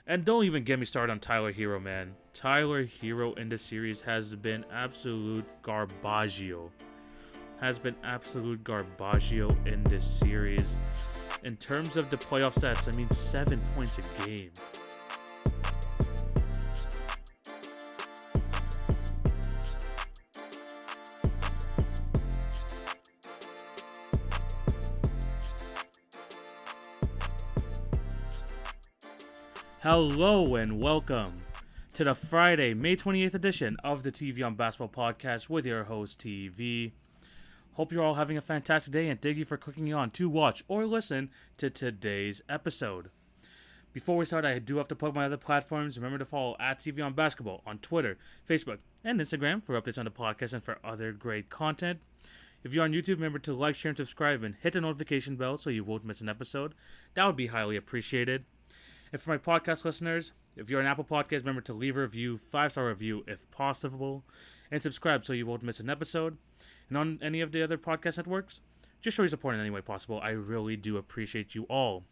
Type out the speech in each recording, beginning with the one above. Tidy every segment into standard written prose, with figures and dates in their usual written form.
And don't even get me started on Tyler Hero, man. Tyler Hero in this series has been absolute garbaggio. Has been absolute garbaggio in this series. In terms of the playoff stats, I mean 7 points a game. Hello and welcome to the Friday, May 28th edition of the TV on Basketball podcast with your host, TV. Hope you're all having a fantastic day and thank you for clicking on to watch or listen to today's episode. Before we start, I do have to plug my other platforms. Remember to follow at TV on Basketball on Twitter, Facebook, and Instagram for updates on the podcast and for other great content. If you're on YouTube, remember to like, share, and subscribe and hit the notification bell so you won't miss an episode. That would be highly appreciated. And for my podcast listeners, if you're an Apple Podcast, remember to leave a review, 5-star review if possible, and subscribe so you won't miss an episode. And on any of the other podcast networks, just show your support in any way possible. I really do appreciate you all.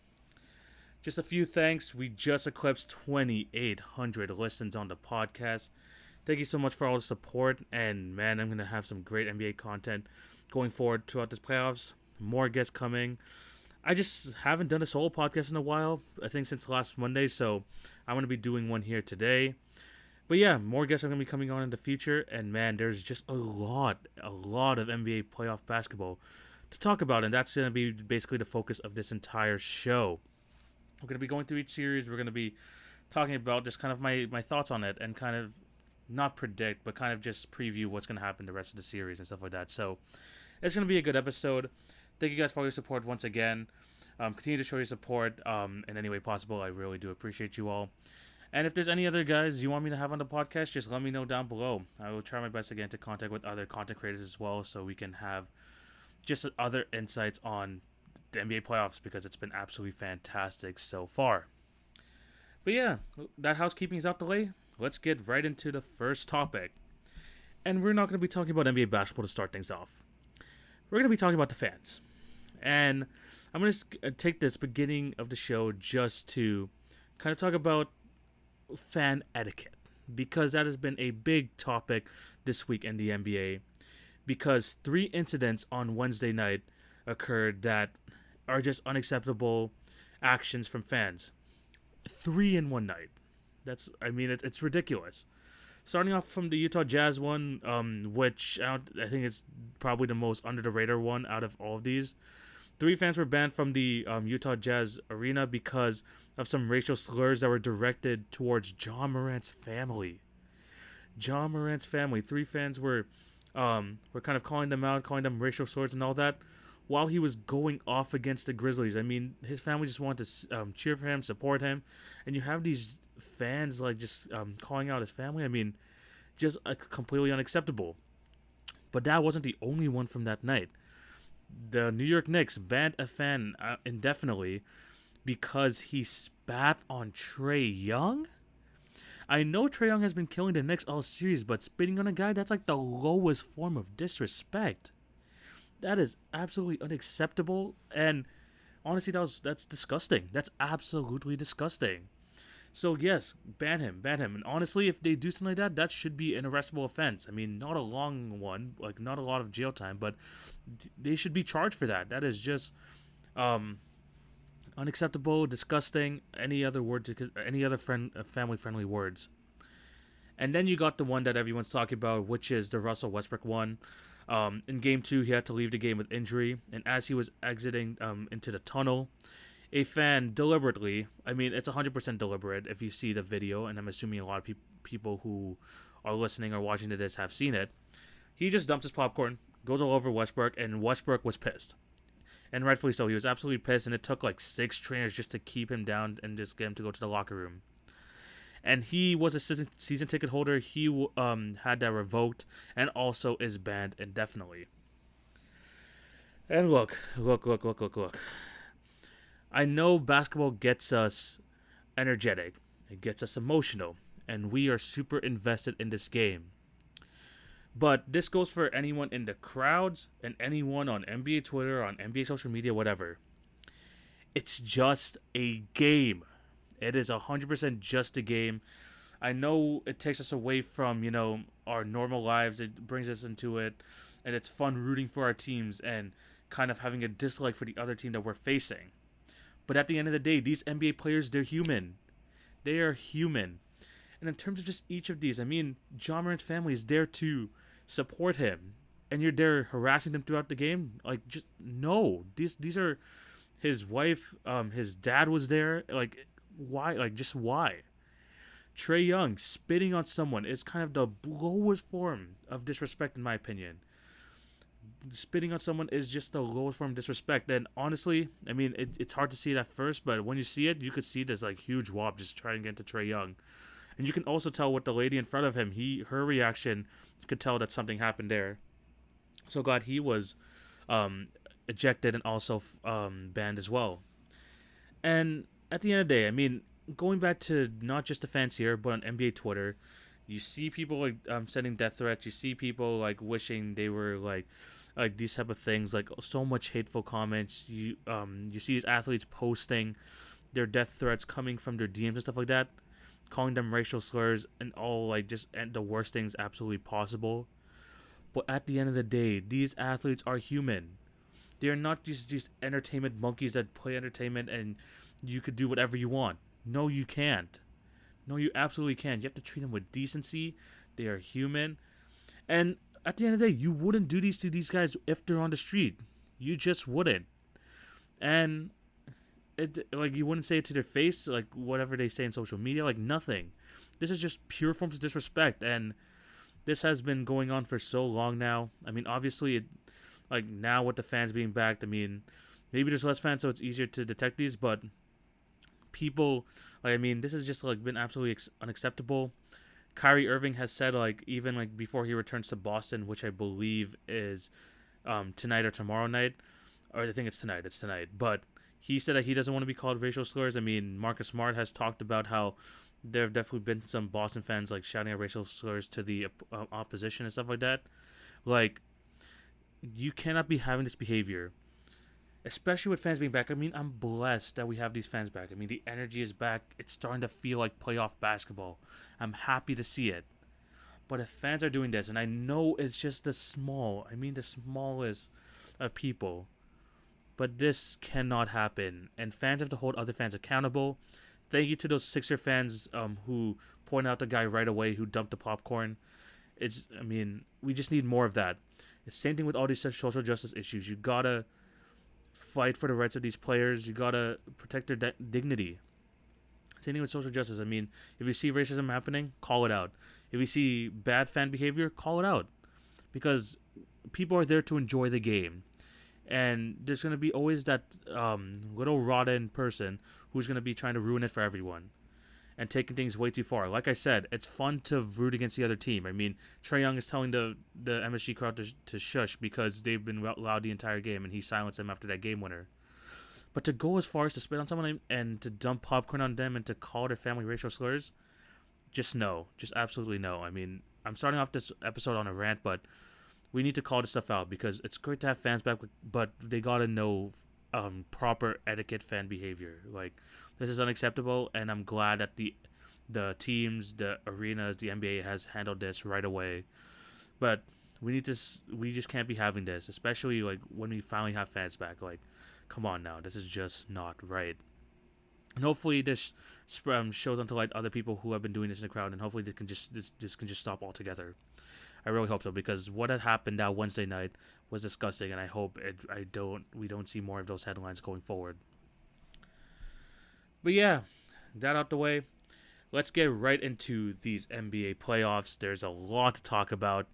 Just a few thanks. We just eclipsed 2,800 listens on the podcast. Thank you so much for all the support. And man, I'm going to have some great NBA content going forward throughout this playoffs. More guests coming. I just haven't done a solo podcast in a while, I think since last Monday, so I'm going to be doing one here today. But yeah, more guests are going to be coming on in the future, and man, there's just a lot of NBA playoff basketball to talk about, and that's going to be basically the focus of this entire show. We're going to be going through each series, we're going to be talking about just kind of my thoughts on it, and kind of not predict, but kind of just preview what's going to happen the rest of the series and stuff like that. So it's going to be a good episode. Thank you guys for all your support once again. Continue to show your support in any way possible. I really do appreciate you all. And if there's any other guys you want me to have on the podcast, just let me know down below. I will try my best again to contact with other content creators as well so we can have just other insights on the NBA playoffs because it's been absolutely fantastic so far. But yeah, that housekeeping is out the way. Let's get right into the first topic. And we're not going to be talking about NBA basketball to start things off. We're going to be talking about the fans. And I'm going to take this beginning of the show just to kind of talk about fan etiquette. Because that has been a big topic this week in the NBA. Because 3 incidents on Wednesday night occurred that are just unacceptable actions from fans. 3 in one night. It's ridiculous. Starting off from the Utah Jazz one, which I think it's probably the most under the radar one out of all of these. 3 fans were banned from the Utah Jazz arena because of some racial slurs that were directed towards John Morant's family. John Morant's family. 3 fans were kind of calling them out, calling them racial slurs and all that, while he was going off against the Grizzlies. I mean, his family just wanted to cheer for him, support him, and you have these fans like just calling out his family. I mean, just completely unacceptable. But that wasn't the only one from that night. The New York Knicks banned a fan indefinitely because he spat on Trae Young. I know Trae Young has been killing the Knicks all series, but spitting on a guy, that's like the lowest form of disrespect. That is absolutely unacceptable, and honestly, that's disgusting. That's absolutely disgusting. So yes, ban him. And honestly, if they do something like that, that should be an arrestable offense. I mean, not a long one, like not a lot of jail time, but they should be charged for that. That is just unacceptable, disgusting. Any other family-friendly words. And then you got the one that everyone's talking about, which is the Russell Westbrook one. In Game 2, he had to leave the game with injury, and as he was exiting into the tunnel, a fan deliberately, it's 100% deliberate if you see the video, and I'm assuming a lot of people who are listening or watching to this have seen it. He just dumps his popcorn, goes all over Westbrook, and Westbrook was pissed. And rightfully so. He was absolutely pissed, and it took like 6 trainers just to keep him down and just get him to go to the locker room. And he was a season ticket holder. He had that revoked and also is banned indefinitely. And look. I know basketball gets us energetic. It gets us emotional. And we are super invested in this game. But this goes for anyone in the crowds and anyone on NBA Twitter, on NBA social media, whatever. It's just a game. It is 100% just a game. I know it takes us away from, our normal lives. It brings us into it, and it's fun rooting for our teams and kind of having a dislike for the other team that we're facing. But at the end of the day, these NBA players, they're human. They are human. And in terms of just each of these, I mean, John Morant's family is there to support him. And you're there harassing him throughout the game? Like, just no. These are his wife, his dad was there. Like, why? Like, just why? Trae Young spitting on someone is kind of the lowest form of disrespect, in my opinion. Spitting on someone is just the lowest form of disrespect. And honestly, I mean, it's hard to see it at first, but when you see it, you could see this like huge wop just trying to get into Trae Young. And you can also tell with the lady in front of him, her reaction, you could tell that something happened there. So glad he was ejected and also banned as well. And at the end of the day, I mean, going back to not just the fans here, but on NBA Twitter, you see people like sending death threats. You see people like wishing they were like these type of things, like so much hateful comments. You see these athletes posting their death threats coming from their DMs and stuff like that, calling them racial slurs and all like just the worst things absolutely possible. But at the end of the day, these athletes are human. They are not just these entertainment monkeys that play entertainment and you could do whatever you want. No, you can't. No, you absolutely can't. You have to treat them with decency. They are human. And at the end of the day, you wouldn't do these to these guys if they're on the street. You just wouldn't. And you wouldn't say it to their face, like whatever they say in social media, like nothing. This is just pure forms of disrespect, and this has been going on for so long now. I mean, obviously, now with the fans being backed, I mean, maybe there's less fans, so it's easier to detect these, but people, this has just been absolutely unacceptable. Kyrie Irving has said even before he returns to Boston, which I believe is tonight or tomorrow night, or I think it's tonight. But he said that he doesn't want to be called racial slurs. I mean, Marcus Smart has talked about how there have definitely been some Boston fans shouting at racial slurs to the opposition and stuff like that. You cannot be having this behavior, especially with fans being back. I mean, I'm blessed that we have these fans back. I mean, the energy is back. It's starting to feel like playoff basketball. I'm happy to see it. But if fans are doing this, and I know it's just the smallest of people, but this cannot happen. And fans have to hold other fans accountable. Thank you to those Sixer fans who pointed out the guy right away who dumped the popcorn. We just need more of that. It's the same thing with all these social justice issues. You gotta fight for the rights of these players. You gotta protect their dignity. Same thing with social justice. I mean, if you see racism happening, call it out. If you see bad fan behavior, call it out. Because people are there to enjoy the game. And there's going to be always that little rotten person who's going to be trying to ruin it for everyone and taking things way too far. Like I said, it's fun to root against the other team. I mean, Trae Young is telling the MSG crowd to shush because they've been loud the entire game, and he silenced them after that game winner. But to go as far as to spit on someone and to dump popcorn on them and to call their family racial slurs, just no. Just absolutely no. I mean, I'm starting off this episode on a rant, but we need to call this stuff out because it's great to have fans back, but they gotta know proper etiquette fan behavior. This is unacceptable, and I'm glad that the teams, the arenas, the NBA has handled this right away. But we just can't be having this, especially when we finally have fans back. Come on now, this is just not right. And hopefully this shows on to other people who have been doing this in the crowd, and hopefully this can just stop altogether. I really hope so, because what had happened that Wednesday night was disgusting, and I hope we don't see more of those headlines going forward. But yeah, that out the way, let's get right into these NBA playoffs. There's a lot to talk about,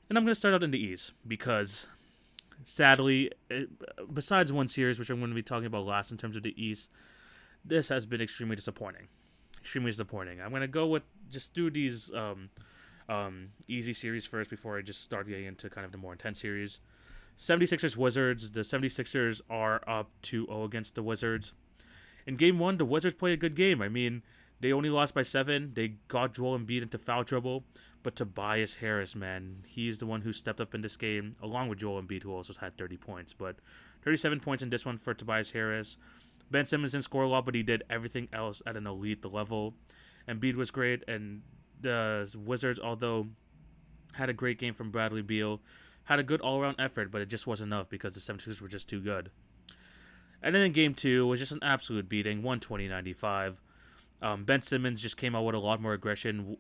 and I'm going to start out in the East because, sadly, besides one series, which I'm going to be talking about last in terms of the East, this has been extremely disappointing. Extremely disappointing. I'm going to go with just do these easy series first before I just start getting into kind of the more intense series. 76ers Wizards. The 76ers are up 2-0 against the Wizards. In game 1, the Wizards played a good game. I mean, they only lost by 7. They got Joel Embiid into foul trouble. But Tobias Harris, man, he's the one who stepped up in this game, along with Joel Embiid, who also had 30 points. But 37 points in this one for Tobias Harris. Ben Simmons didn't score a lot, but he did everything else at an elite level. Embiid was great, and the Wizards, although had a great game from Bradley Beal, had a good all-around effort, but it just wasn't enough because the 76ers were just too good. And then in game two, it was just an absolute beating, 120-95. Ben Simmons just came out with a lot more aggression.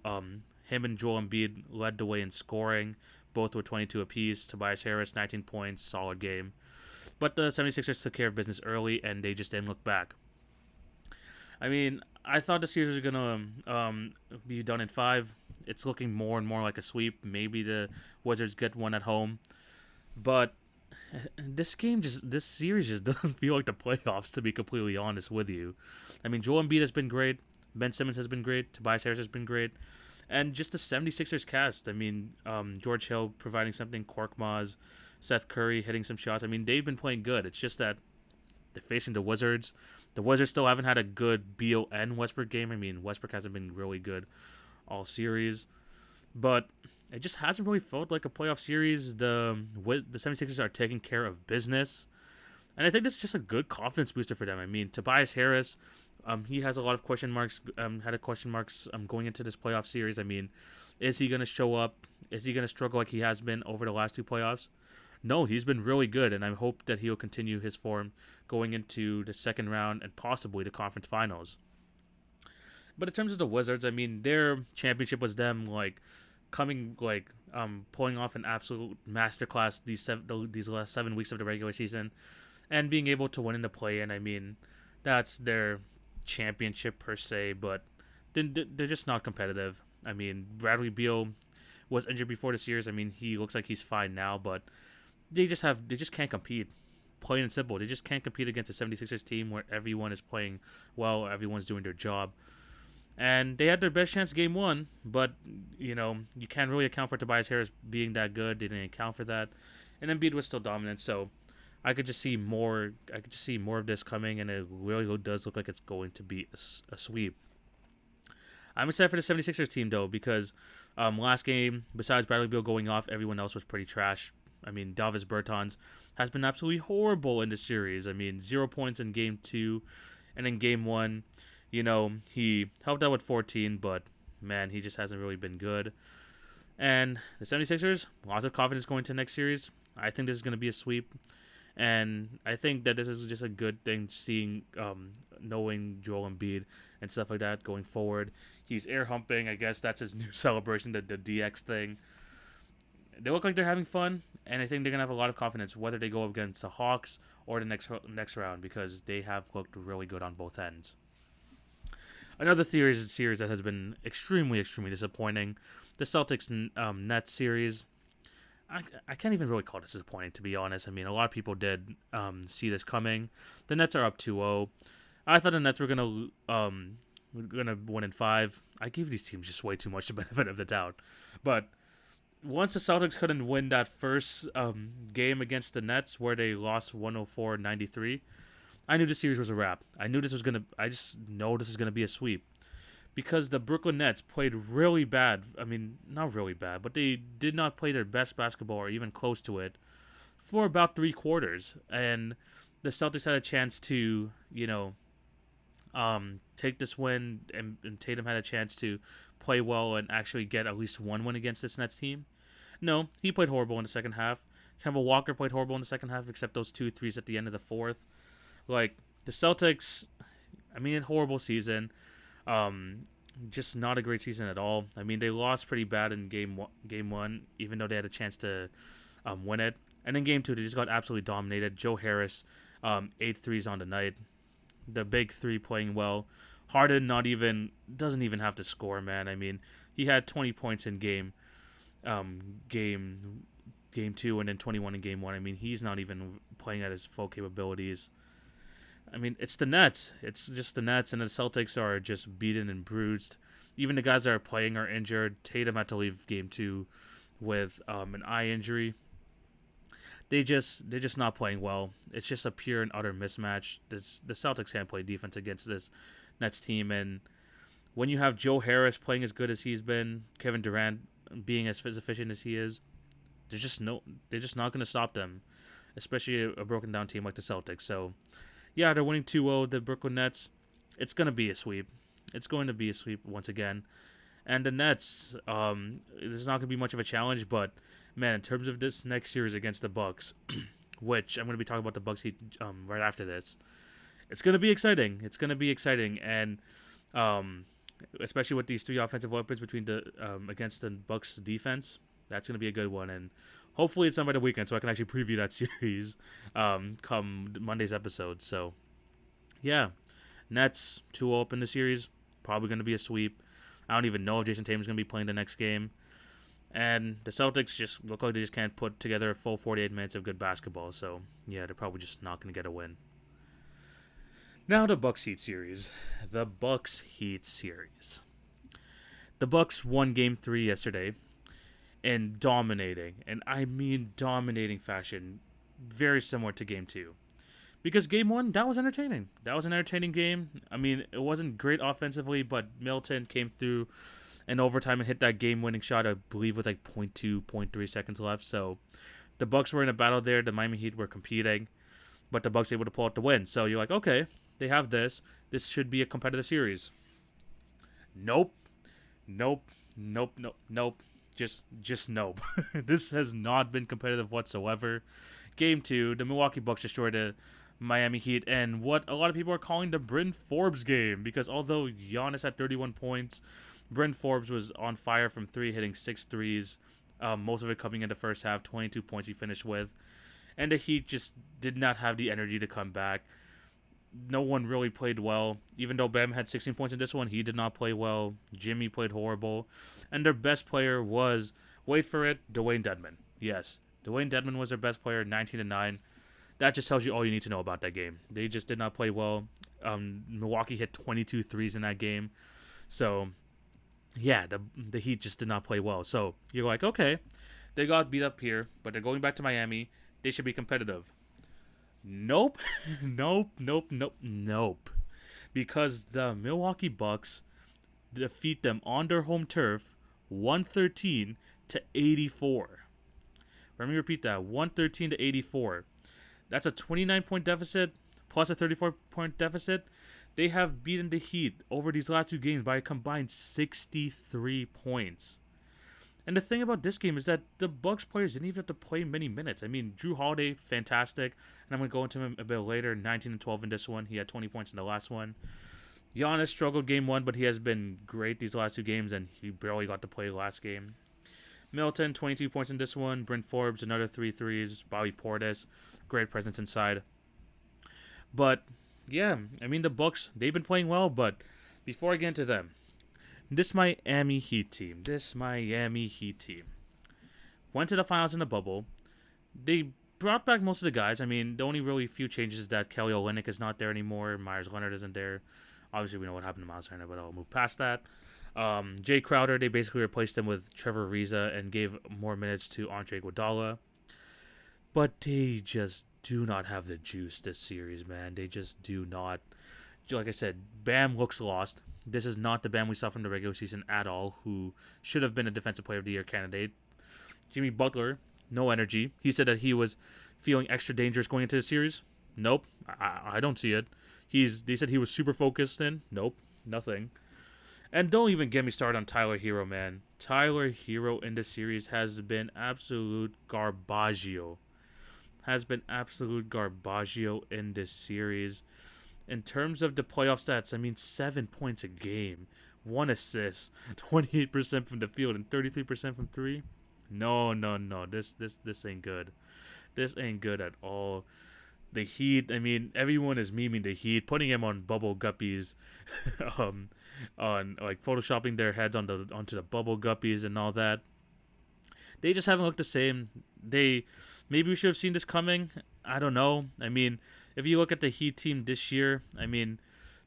Him and Joel Embiid led the way in scoring, both with 22 apiece. Tobias Harris, 19 points, solid game. But the 76ers took care of business early, and they just didn't look back. I mean, I thought the series was going to be done in 5. It's looking more and more like a sweep. Maybe the Wizards get one at home. But this series just doesn't feel like the playoffs, to be completely honest with you. I mean, Joel Embiid has been great. Ben Simmons has been great. Tobias Harris has been great. And just the 76ers cast. I mean, George Hill providing something. Korkmaz, Seth Curry hitting some shots. I mean, they've been playing good. It's just that they're facing the Wizards. The Wizards still haven't had a good Beal and Westbrook game. I mean, Westbrook hasn't been really good all series. But it just hasn't really felt like a playoff series. The 76ers are taking care of business. And I think this is just a good confidence booster for them. I mean, Tobias Harris, he has a lot of question marks, going into this playoff series. I mean, is he going to show up? Is he going to struggle like he has been over the last 2 playoffs? No, he's been really good, and I hope that he'll continue his form going into the second round and possibly the conference finals. But in terms of the Wizards, I mean, their championship was them, pulling off an absolute masterclass these last 7 weeks of the regular season, and being able to win in the play-in. I mean, that's their championship per se, but they're just not competitive. I mean, Bradley Beal was injured before the series. I mean, he looks like he's fine now, but they just can't compete. Plain and simple, they just can't compete against a 76ers team where everyone is playing well, everyone's doing their job. And they had their best chance game 1, but, you can't really account for Tobias Harris being that good. They didn't account for that. And Embiid was still dominant, so I could just see more of this coming, and it really does look like it's going to be a sweep. I'm excited for the 76ers team, though, because last game, besides Bradley Beal going off, everyone else was pretty trash. I mean, Davis Bertans has been absolutely horrible in the series. I mean, 0 points in game 2, and in game 1, he helped out with 14, but, man, he just hasn't really been good. And the 76ers, lots of confidence going to the next series. I think this is going to be a sweep. And I think that this is just a good thing, seeing, knowing Joel Embiid and stuff like that going forward. He's air humping. I guess that's his new celebration, the DX thing. They look like they're having fun, and I think they're going to have a lot of confidence whether they go up against the Hawks or the next round, because they have looked really good on both ends. Another series that has been extremely, extremely disappointing, the Celtics-Nets series. I can't even really call this disappointing, to be honest. I mean, a lot of people did see this coming. The Nets are up 2-0. I thought the Nets were gonna win in 5. I gave these teams just way too much the benefit of the doubt. But once the Celtics couldn't win that first game against the Nets, where they lost 104-93, I knew the series was a wrap. I just know this is gonna be a sweep. Because the Brooklyn Nets played really bad. I mean, not really bad, but they did not play their best basketball or even close to it for about 3 quarters. And the Celtics had a chance to, take this win, and Tatum had a chance to play well and actually get at least one win against this Nets team. No, he played horrible in the second half. Kemba Walker played horrible in the second half, except those 2 threes at the end of the fourth. The Celtics, I mean, horrible season. Just not a great season at all. I mean, they lost pretty bad in game one, even though they had a chance to win it. And in game 2, they just got absolutely dominated. Joe Harris, 8 threes on the night. The big 3 playing well. Harden doesn't even have to score, man. I mean, he had 20 points in game 2, and then 21 in game 1. I mean, he's not even playing at his full capabilities. I mean, it's the Nets. It's just the Nets, and the Celtics are just beaten and bruised. Even the guys that are playing are injured. Tatum had to leave game 2 with an eye injury. They're just not playing well. It's just a pure and utter mismatch. The Celtics can't play defense against this Nets team, and when you have Joe Harris playing as good as he's been, Kevin Durant being as efficient as he is, they're just not going to stop them, especially a broken down team like the Celtics. So, Yeah, they're winning 2-0, the Brooklyn Nets. It's going to be a sweep. It's going to be a sweep once again. And the Nets, this is not going to be much of a challenge, but man, in terms of this next series against the Bucks, which I'm going to be talking about the Bucks Heat right after this, it's going to be exciting. It's going to be exciting, and especially with these three offensive weapons between the against the Bucks defense, that's going to be a good one. And hopefully it's done by the weekend, so I can actually preview that series come Monday's episode. So yeah, Nets 2-0 up in the series, probably going to be a sweep. I don't even know if Jason Tatum's going to be playing the next game. And the Celtics just look like they just can't put together a full 48 minutes of good basketball. So, yeah, they're probably just not going to get a win. Now the Bucks Heat series. The Bucks Heat series. The Bucks won Game 3 yesterday in dominating, and I mean dominating fashion, very similar to Game 2. Because Game 1, that was entertaining. That was an entertaining game. I mean, it wasn't great offensively, but Middleton came through in overtime and hit that game-winning shot, I believe, with like 0.2, 0.3 seconds left. So the Bucks were in a battle there. The Miami Heat were competing, but the Bucks were able to pull out the win. So you're like, okay, they have this. This should be a competitive series. Nope. Just nope. This has not been competitive whatsoever. Game 2, the Milwaukee Bucks destroyed the Miami Heat, and what a lot of people are calling the Bryn Forbes game, because although Giannis had 31 points, Bryn Forbes was on fire from 3, hitting 6 threes, most of it coming in the first half, 22 points he finished with, and the Heat just did not have the energy to come back. No one really played well, even though Bam had 16 points in this one, he did not play well. Jimmy played horrible, and their best player was, wait for it, Dwayne Dedmon. Yes, Dwayne Dedmon was their best player, 19-9. That just tells you all you need to know about that game. They just did not play well. Milwaukee hit 22 threes in that game. So, yeah, the Heat just did not play well. So, you're like, okay, they got beat up here, but they're going back to Miami. They should be competitive. Nope. Nope. Because the Milwaukee Bucks defeat them on their home turf 113-84. Let me repeat that, 113-84. That's a 29-point deficit plus a 34-point deficit. They have beaten the Heat over these last 2 games by a combined 63 points. And the thing about this game is that the Bucks players didn't even have to play many minutes. I mean, Drew Holiday, fantastic. And I'm going to go into him a bit later, 19-12 in this one. He had 20 points in the last one. Giannis struggled Game 1, but he has been great these last 2 games, and he barely got to play last game. Middleton, 22 points in this one. Bryn Forbes, another 3 threes. Bobby Portis, great presence inside. But, yeah, I mean, the Bucks, they've been playing well, but before I get into them, this Miami Heat team went to the finals in the bubble. They brought back most of the guys. I mean, the only really few changes is that Kelly Olynyk is not there anymore. Myers Leonard isn't there. Obviously, we know what happened to Miles Turner, but I'll move past that. Jay Crowder, they basically replaced him with Trevor Ariza and gave more minutes to Andre Iguodala. But they just do not have the juice this series, man. They just do not. Like I said, Bam looks lost. This is not the Bam we saw from the regular season at all, who should have been a Defensive Player of the Year candidate. Jimmy Butler, no energy. He said that he was feeling extra dangerous going into the series. Nope, I don't see it. They said he was super focused in. Nope, nothing. And don't even get me started on Tyler Hero, man. Tyler Hero in this series has been absolute garbaggio. In this series. In terms of the playoff stats, I mean, 7 points a game, 1 assist, 28% from the field, and 33% from 3. No. This ain't good. This ain't good at all. The Heat, I mean, everyone is memeing the Heat, putting him on bubble guppies, on like photoshopping their heads onto the bubble guppies and all that. They just haven't looked the same. Maybe we should have seen this coming. I don't know. I mean, if you look at the Heat team this year, I mean,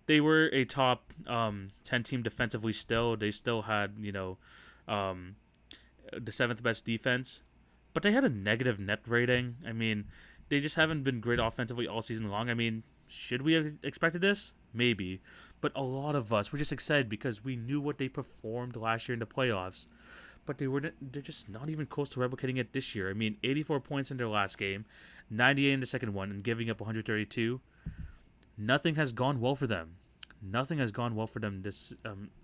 they were a top 10 team defensively still. They still had, the 7th best defense. But they had a negative net rating. I mean, they just haven't been great offensively all season long. I mean, should we have expected this? Maybe. But a lot of us were just excited because we knew what they performed last year in the playoffs. But they're just not even close to replicating it this year. I mean, 84 points in their last game, 98 in the second one, and giving up 132. nothing has gone well for them. Nothing has gone well for them this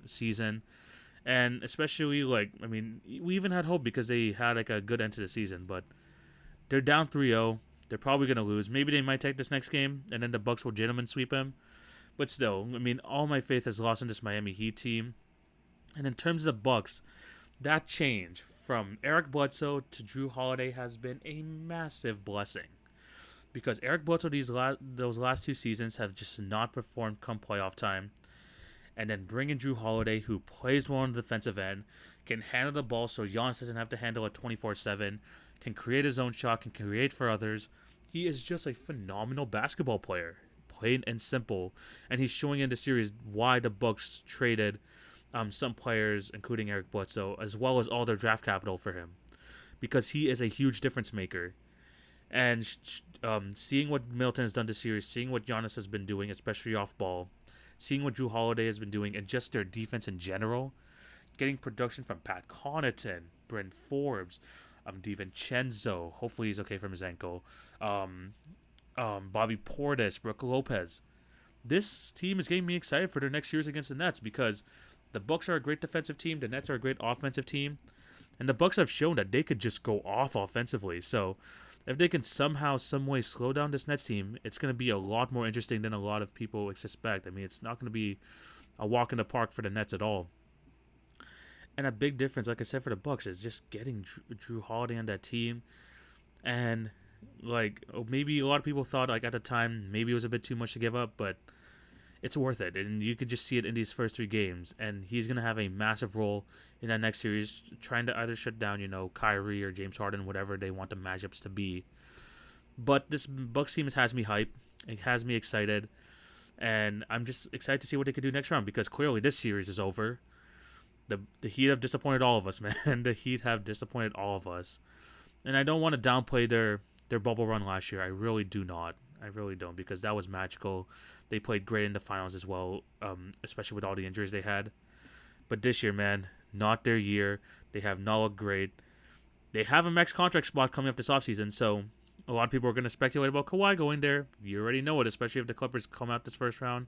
season. And especially, like, I mean, we even had hope because they had, like, a good end to the season. But they're down 3-0. They're probably going to lose. Maybe they might take this next game, and then the Bucks will gentlemen sweep them. But still, I mean, all my faith is lost in this Miami Heat team. And in terms of the Bucks, that change from Eric Bledsoe to Drew Holiday has been a massive blessing. Because Eric Bledsoe those last 2 seasons have just not performed come playoff time. And then bring in Drew Holiday, who plays well on the defensive end, can handle the ball so Giannis doesn't have to handle it 24/7, can create his own shot, can create for others. He is just a phenomenal basketball player, plain and simple. And he's showing in the series why the Bucks traded some players, including Eric Bledsoe, as well as all their draft capital for him, because he is a huge difference maker. And seeing what Middleton has done this series, seeing what Giannis has been doing, especially off ball, seeing what Drew Holiday has been doing, and just their defense in general, getting production from Pat Connaughton, Bryn Forbes, DiVincenzo, hopefully he's okay from his ankle, Bobby Portis, Brook Lopez. This team is getting me excited for their next series against the Nets, because the Bucks are a great defensive team, the Nets are a great offensive team, and the Bucks have shown that they could just go off offensively. So if they can somehow, some way slow down this Nets team, it's going to be a lot more interesting than a lot of people expect. I mean, it's not going to be a walk in the park for the Nets at all. And a big difference, like I said, for the Bucks is just getting Drew Holiday on that team. And, like, maybe a lot of people thought, like, at the time, maybe it was a bit too much to give up, but it's worth it. And you could just see it in these first 3 games. And he's going to have a massive role in that next series, trying to either shut down, Kyrie or James Harden, whatever they want the matchups to be. But this Bucks team has me hyped. It has me excited. And I'm just excited to see what they could do next round, because clearly this series is over. The Heat have disappointed all of us, man. The Heat have disappointed all of us. And I don't want to downplay their bubble run last year. I really do not. I really don't, because that was magical. They played great in the finals as well, especially with all the injuries they had. But this year, man, not their year. They have not looked great. They have a max contract spot coming up this offseason, so a lot of people are going to speculate about Kawhi going there. You already know it, especially if the Clippers come out this first round.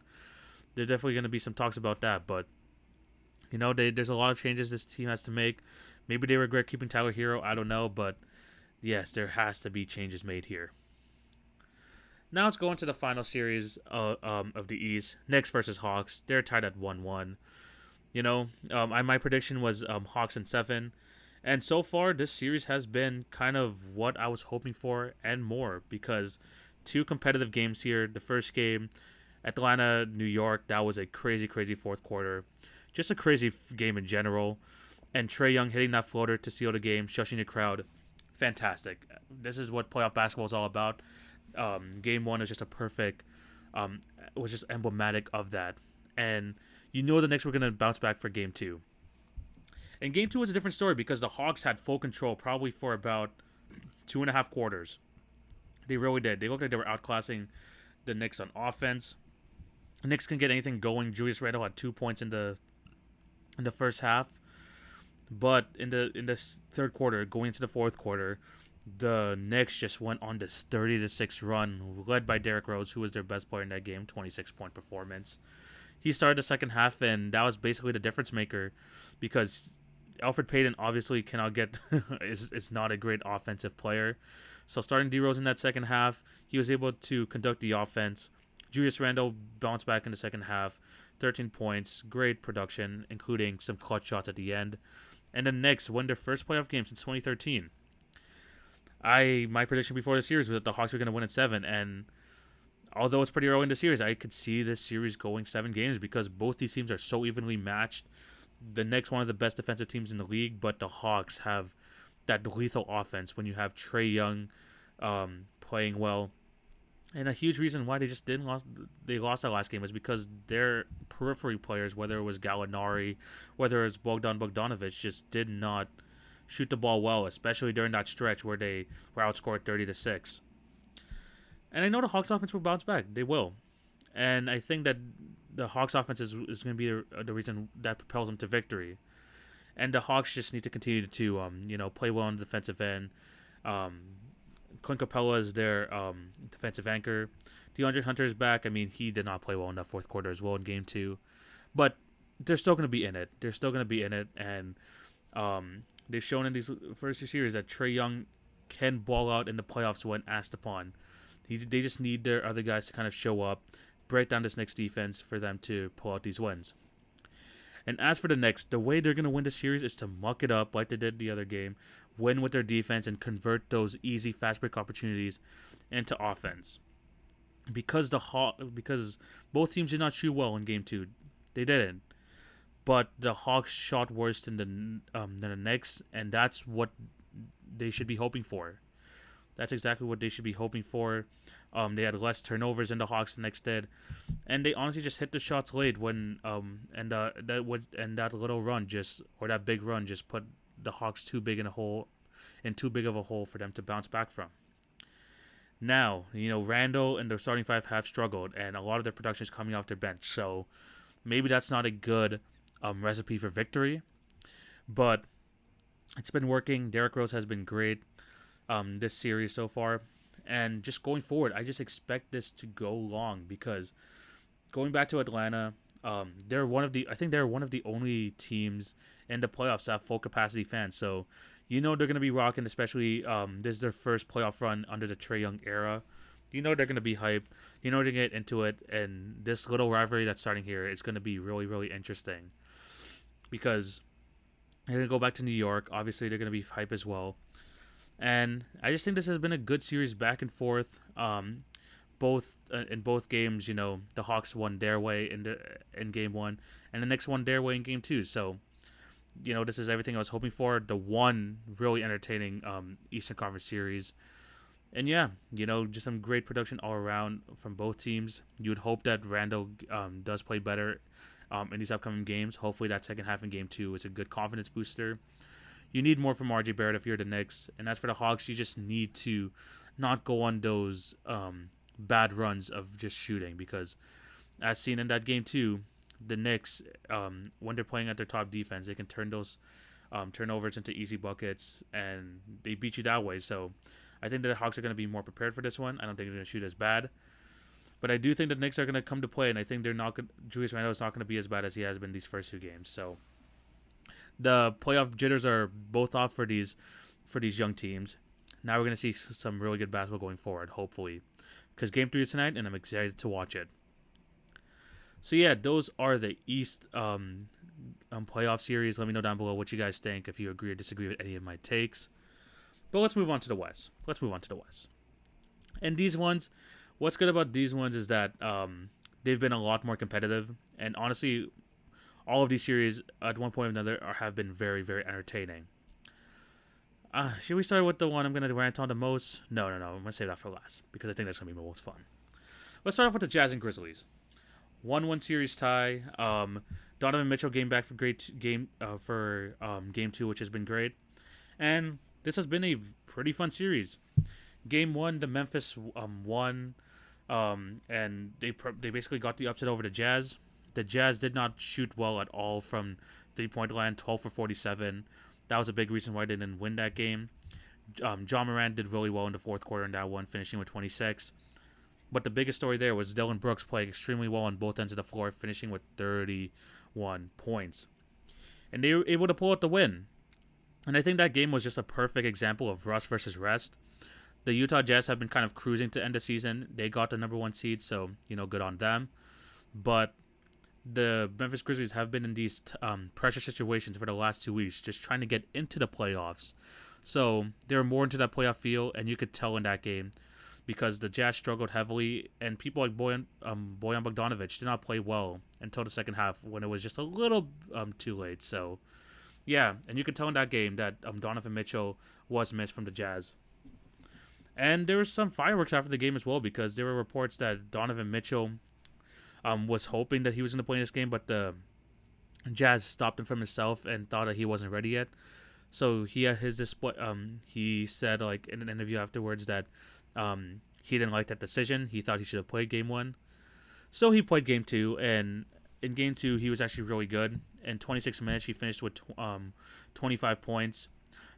There's definitely going to be some talks about that, but there's a lot of changes this team has to make. Maybe they regret keeping Tyler Hero, I don't know, but yes, there has to be changes made here. Now let's go into the final series of the East. Knicks versus Hawks. They're tied at 1-1. My prediction was Hawks in 7. And so far, this series has been kind of what I was hoping for and more, because 2 competitive games here. The first game, Atlanta, New York, that was a crazy, crazy fourth quarter. Just a crazy game in general. And Trae Young hitting that floater to seal the game, shushing the crowd. Fantastic. This is what playoff basketball is all about. Game 1 is just a perfect, was just emblematic of that. And the Knicks were going to bounce back for Game 2. And Game 2 was a different story, because the Hawks had full control probably for about 2.5 quarters. They really did. They looked like they were outclassing the Knicks on offense. The Knicks couldn't get anything going. Julius Randle had 2 points in the first half. But in the third quarter, going into the fourth quarter, the Knicks just went on this 30-6 run, led by Derrick Rose, who was their best player in that game, 26-point performance. He started the second half, and that was basically the difference maker, because Elfrid Payton obviously cannot get is not a great offensive player. So starting D Rose in that second half, he was able to conduct the offense. Julius Randle bounced back in the second half, 13 points, great production, including some clutch shots at the end. And the Knicks won their first playoff game since 2013. My prediction before the series was that the Hawks were going to win in 7, and although it's pretty early in the series, I could see this series going 7 games, because both these teams are so evenly matched. The Knicks, one of the best defensive teams in the league, but the Hawks have that lethal offense when you have Trae Young playing well. And a huge reason why they lost that last game is because their periphery players, whether it was Gallinari, whether it was Bogdan Bogdanovic, just did not shoot the ball well, especially during that stretch where they were outscored 30-6. And I know the Hawks offense will bounce back. They will. And I think that the Hawks offense is going to be the reason that propels them to victory. And the Hawks just need to continue to play well on the defensive end, Clint Capella is their defensive anchor. DeAndre Hunter is back. I mean, he did not play well in that fourth quarter as well in game 2. But they're still going to be in it. They're still going to be in it. And they've shown in these first 2 series that Trae Young can ball out in the playoffs when asked upon. They just need their other guys to kind of show up, break down this Knicks defense for them to pull out these wins. And as for the Knicks, the way they're going to win the series is to muck it up like they did the other game, win with their defense, and convert those easy fast break opportunities into offense. Because both teams did not shoot well in game 2, they didn't. But the Hawks shot worse than the Knicks, and that's what they should be hoping for. That's exactly what they should be hoping for. They had less turnovers than the Hawks the Knicks did, and they honestly just hit the shots late when that little run that big run just put the Hawks too big of a hole for them to bounce back from. Now, Randall and their starting 5 have struggled, and a lot of their production is coming off their bench. So maybe that's not a good recipe for victory, but it's been working. Derrick Rose has been great this series so far. And just going forward, I just expect this to go long because going back to Atlanta, they're one of the only teams in the playoffs that have full capacity fans. So they're going to be rocking, especially this is their first playoff run under the Trae Young era. They're going to be hyped. They're going to get into it, and this little rivalry that's starting here is going to be really, really interesting because they're going to go back to New York. Obviously, they're going to be hype as well. And I just think this has been a good series back and forth. In both games, the Hawks won their way in game 1, and the Knicks won their way in game 2. So, this is everything I was hoping for. The one really entertaining Eastern Conference series. And yeah, just some great production all around from both teams. You would hope that Randall does play better in these upcoming games. Hopefully that second half in game 2 is a good confidence booster. You need more from RJ Barrett if you're the Knicks. And as for the Hawks, you just need to not go on those bad runs of just shooting because as seen in that game 2, the Knicks, when they're playing at their top defense, they can turn those turnovers into easy buckets, and they beat you that way. So I think that the Hawks are going to be more prepared for this one. I don't think they're going to shoot as bad. But I do think the Knicks are going to come to play, and I think Julius Randle is not going to be as bad as he has been these first 2 games. So the playoff jitters are both off for these young teams. Now we're going to see some really good basketball going forward, hopefully. Because Game 3 is tonight, and I'm excited to watch it. So yeah, those are the East playoff series. Let me know down below what you guys think, if you agree or disagree with any of my takes. But let's move on to the West. And these ones, what's good about these ones is that they've been a lot more competitive. And honestly, all of these series, at one point or another, have been very, very entertaining. Should we start with the one I'm going to rant on the most? No. I'm going to save that for last because I think that's going to be the most fun. Let's start off with the Jazz and Grizzlies. 1-1 series tie. Donovan Mitchell came back for game 2, which has been great. And this has been a pretty fun series. Game 1, the Memphis won, and they basically got the upset over the Jazz. The Jazz did not shoot well at all from 3-point line, 12 for 47. That was a big reason why they didn't win that game. John Morant did really well in the fourth quarter in that one, finishing with 26. But the biggest story there was Dillon Brooks playing extremely well on both ends of the floor, finishing with 31 points. And they were able to pull out the win. And I think that game was just a perfect example of rust versus rest. The Utah Jazz have been kind of cruising to end the season. They got the number 1 seed, so, good on them. But the Memphis Grizzlies have been in these pressure situations for the last 2 weeks, just trying to get into the playoffs. So they're more into that playoff feel, and you could tell in that game because the Jazz struggled heavily, and people like Bojan Bogdanovic did not play well until the second half when it was just a little too late. So, yeah, and you could tell in that game that Donovan Mitchell was missed from the Jazz. And there was some fireworks after the game as well because there were reports that Donovan Mitchell was hoping that he was going to play in this game, but the Jazz stopped him from himself and thought that he wasn't ready yet. So he had his display. He said in an interview afterwards that he didn't like that decision. He thought he should have played game 1. So he played game 2, and in game 2 he was actually really good. In 26 minutes he finished with 25 points.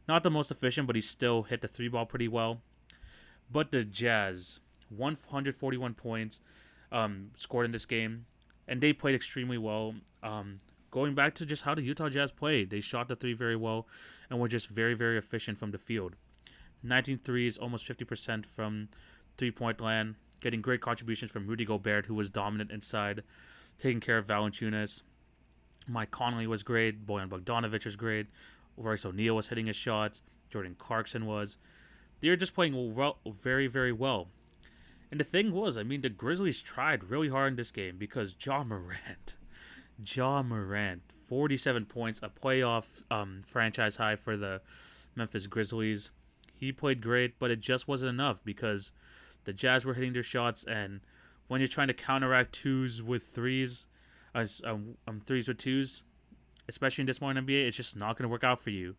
Not the most efficient, but he still hit the 3-ball pretty well. But the Jazz, 141 points scored in this game, and they played extremely well. Going back to just how the Utah Jazz played, they shot the three very well and were just very, very efficient from the field. 19 threes, almost 50% from three-point land, getting great contributions from Rudy Gobert, who was dominant inside, taking care of Valanciunas. Mike Conley was great. Bojan Bogdanovic was great. Royce O'Neal was hitting his shots. Jordan Clarkson was. They were just playing very, very well. And the thing was, I mean, the Grizzlies tried really hard in this game because Ja Morant, 47 points, a playoff franchise high for the Memphis Grizzlies. He played great, but it just wasn't enough because the Jazz were hitting their shots, and when you're trying to counteract twos with threes, threes with twos, especially in this modern NBA, it's just not going to work out for you.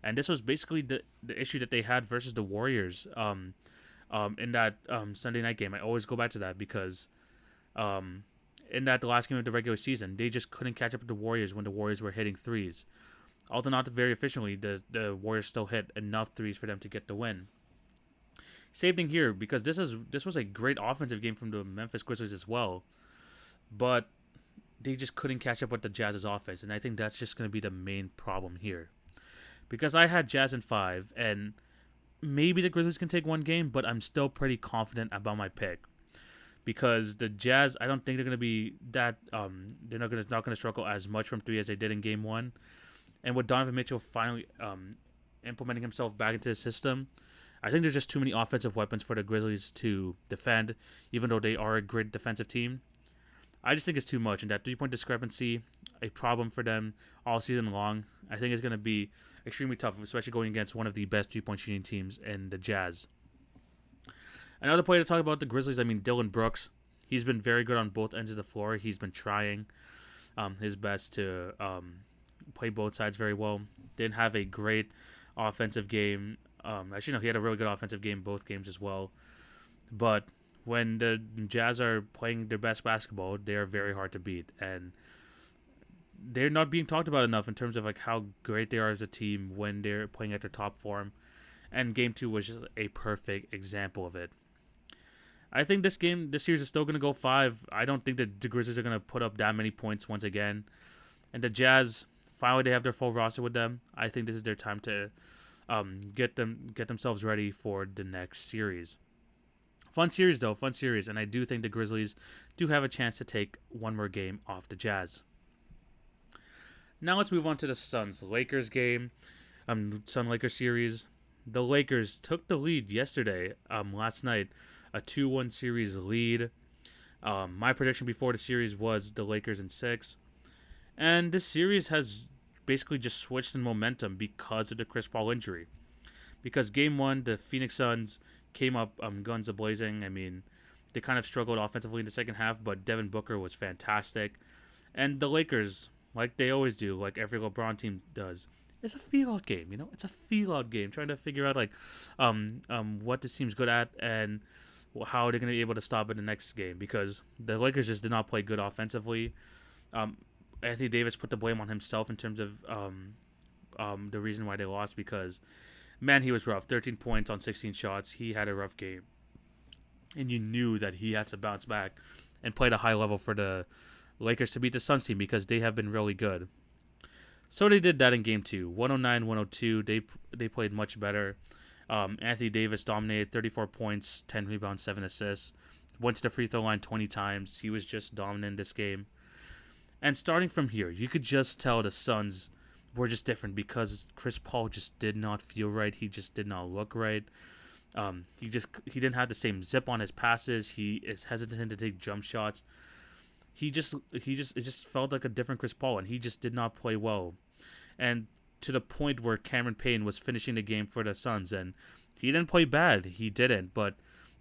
And this was basically the issue that they had versus the Warriors in that Sunday night game. I always go back to that because in that last game of the regular season, they just couldn't catch up with the Warriors when the Warriors were hitting threes. Although not very efficiently, the Warriors still hit enough threes for them to get the win. Same thing here, because this was a great offensive game from the Memphis Grizzlies as well. But they just couldn't catch up with the Jazz's offense, and I think that's just going to be the main problem here. Because I had Jazz in 5, and maybe the Grizzlies can take one game, but I'm still pretty confident about my pick. Because the Jazz, I don't think they're going to be that, they're not going to struggle as much from 3 as they did in Game 1. And with Donovan Mitchell finally implementing himself back into the system, I think there's just too many offensive weapons for the Grizzlies to defend, even though they are a great defensive team. I just think it's too much, and that three-point discrepancy, a problem for them all season long. I think it's going to be extremely tough, especially going against one of the best three-point shooting teams in the Jazz. Another player to talk about the Grizzlies, I mean, Dillon Brooks. He's been very good on both ends of the floor. He's been trying his best to play both sides very well. Didn't have a great offensive game. Actually, no, he had a really good offensive game both games as well. But when the Jazz are playing their best basketball, they are very hard to beat. And they're not being talked about enough in terms of like how great they are as a team when they're playing at their top form. And Game 2 was just a perfect example of it. I think this series is still going to go 5. I don't think that the Grizzlies are going to put up that many points once again. And the Jazz, finally they have their full roster with them. I think this is their time to get themselves ready for the next series. Fun series, and I do think the Grizzlies do have a chance to take one more game off the Jazz. Now let's move on to the Suns-Lakers game, Sun-Lakers series. The Lakers took the lead yesterday, last night, a 2-1 series lead. My prediction before the series was the Lakers in 6. And this series has basically just switched in momentum because of the Chris Paul injury. Because Game 1, the Phoenix Suns came up guns a-blazing. I mean, they kind of struggled offensively in the second half, but Devin Booker was fantastic. And the Lakers, like they always do, like every LeBron team does, it's a feel-out game, you know? It's a feel-out game, trying to figure out, like, what this team's good at and how they're going to be able to stop in the next game, because the Lakers just did not play good offensively. Anthony Davis put the blame on himself in terms of the reason why they lost, because, man, he was rough. 13 points on 16 shots. He had a rough game. And you knew that he had to bounce back and play at a high level for the Lakers to beat the Suns team, because they have been really good. So they did that in Game 2. 109-102. They played much better. Anthony Davis dominated, 34 points, 10 rebounds, 7 assists. Went to the free throw line 20 times. He was just dominant in this game. And starting from here, you could just tell the Suns were just different, because Chris Paul just did not feel right. He just did not look right. He didn't have the same zip on his passes. He is hesitant to take jump shots. It just felt like a different Chris Paul, and he just did not play well. And to the point where Cameron Payne was finishing the game for the Suns, and he didn't play bad. He didn't, but